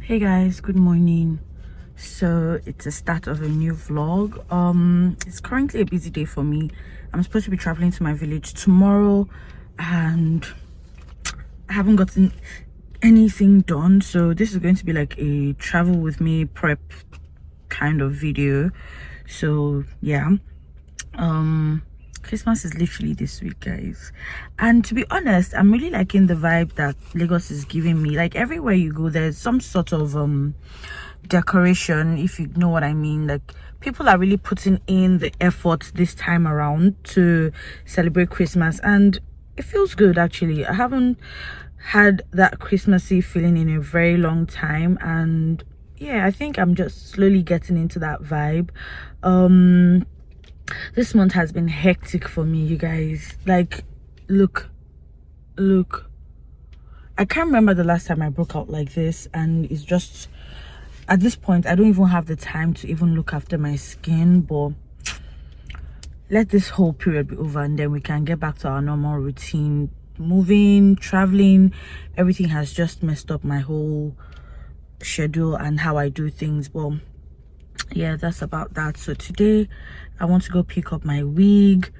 Hey guys, good morning. So it's the start of a new vlog. It's currently a busy day for me. I'm supposed to be traveling to my village tomorrow and I haven't gotten anything done, so this is going to be like a travel with me prep kind of video. So yeah, Christmas is literally this week, guys, and to be honest, I'm really liking the vibe that Lagos is giving me. Like everywhere you go, there's some sort of decoration, if you know what I mean. Like people are really putting in the effort this time around to celebrate Christmas, and it feels good. Actually, I haven't had that Christmassy feeling in a very long time, and yeah, I think I'm just slowly getting into that vibe. This month has been hectic for me, you guys. Like look, I can't remember the last time I broke out like this, and it's just at this point I don't even have the time to even look after my skin. But let this whole period be over and then we can get back to our normal routine. Moving, traveling, everything has just messed up my whole schedule and how I do things. Well, yeah, that's about that. So today I want to go pick up my wig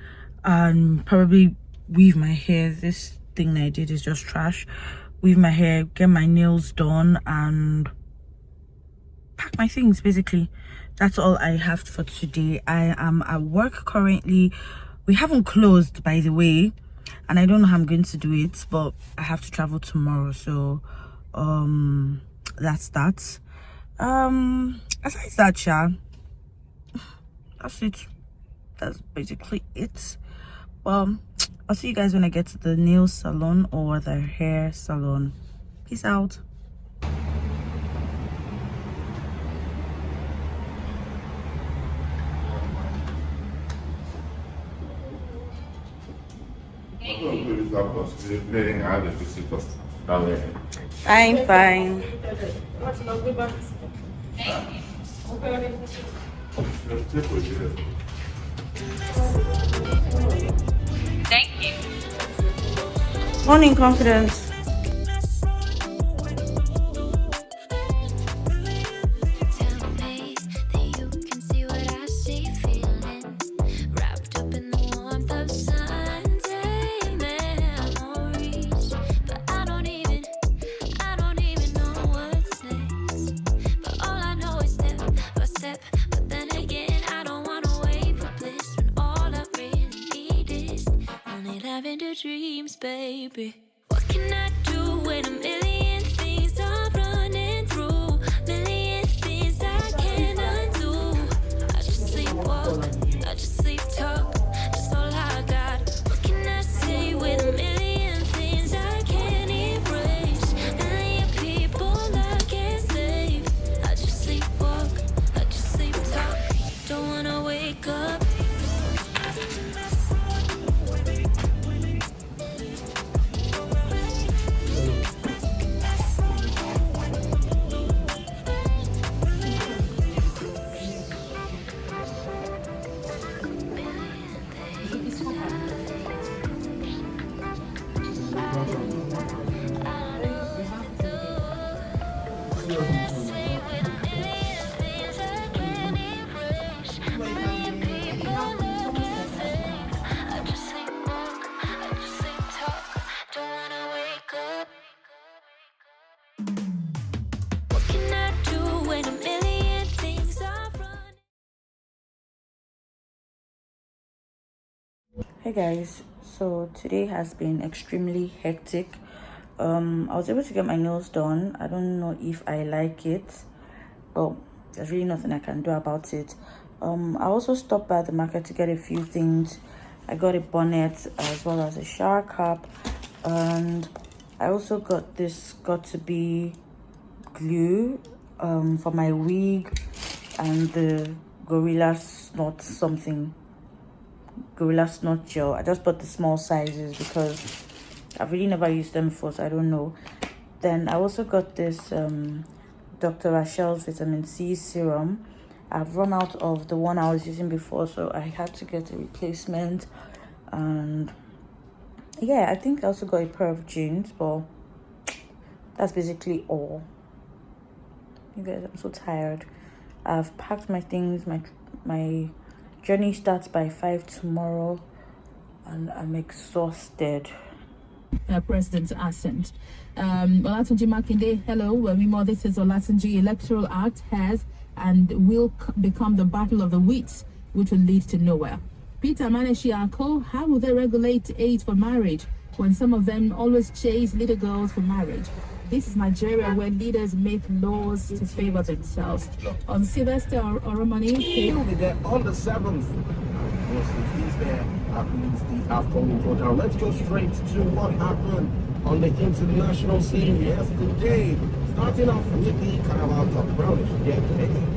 and probably weave my hair. This thing I did is just trash. Weave my hair, get my nails done, and pack my things. Basically, that's all I have for today. I am at work currently. We haven't closed, by the way, and I don't know how I'm going to do it, but I have to travel tomorrow, so that's that. Aside that, that's it. That's basically it. Well, I'll see you guys when I get to the nail salon or the hair salon. Peace out. Fine. Thank you. Morning, confidence. Tell me that you can see what I see, feeling wrapped up in the warmth of Sunday memories. But I don't even know what's next. But all I know is step by step. But then again, I don't wanna wait for bliss when all I really need is only lavender dreams, baby. What can I do when a million things are running through? Million things I can't undo. I just sleepwalk, I just sleep talk. That's all I got. What can I say with a million things I can't erase? Million people I can't save. I just sleepwalk, I just sleep talk. Don't wanna wake up. Hey guys, so today has been extremely hectic. I was able to get my nails done. I don't know if I like it, but there's really nothing I can do about it. I also stopped by the market to get a few things. I got a bonnet as well as a shower cap, and I also got this got2b glue for my wig and the Gorilla Snot gel. I just bought the small sizes because I've really never used them before, so I don't know. Then I also got this Dr. Rachel's vitamin C serum. I've run out of the one I was using before, so I had to get a replacement. And yeah, I think I also got a pair of jeans, but that's basically all. You guys, I'm so tired. I've packed my things. My journey starts by 5 tomorrow, and I'm exhausted. President's assent. Olatunji Makinde, hello. This is Olatunji Electoral Act has and will become the battle of the wits, which will lead to nowhere. Peter Maneshiako, how will they regulate age for marriage when some of them always chase little girls for marriage? This is Nigeria, where leaders make laws to favor themselves. On Sylvester Oromani, He'll be there on the 7th. He's there at the AFCON program. Let's go straight to what happened on the international scene yesterday. Starting off with the Carabao Cup. Brown, if you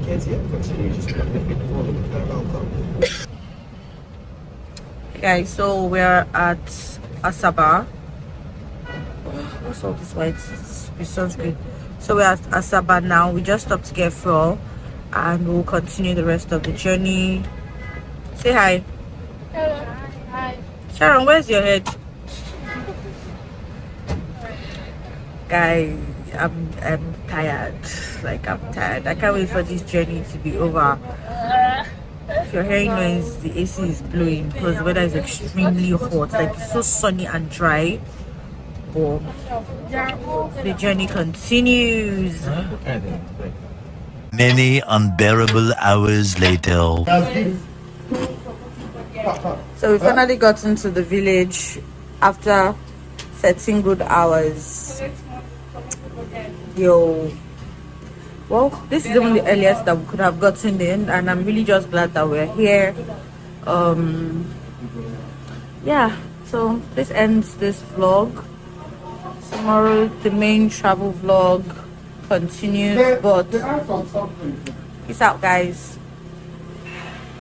get here, continue just for the Carabao Cup. Guys, so we're at Asaba. What's all this white? It sounds good. So we're at Asaba now. We just stopped to get fuel, and we'll continue the rest of the journey. Say hi. Hello. Hi. Sharon, where's your head? Guys, I'm tired. Like, I'm tired. I can't wait for this journey to be over. If you're hearing noise, the AC is blowing because the weather is extremely hot. Like, it's so sunny and dry. But the journey continues. Many unbearable hours later. So we finally got into the village after 13 good hours. Yo. Well, this is even the earliest that we could have gotten in, and I'm really just glad that we're here. Yeah, so this ends this vlog. Tomorrow the main travel vlog continues, but peace out, guys.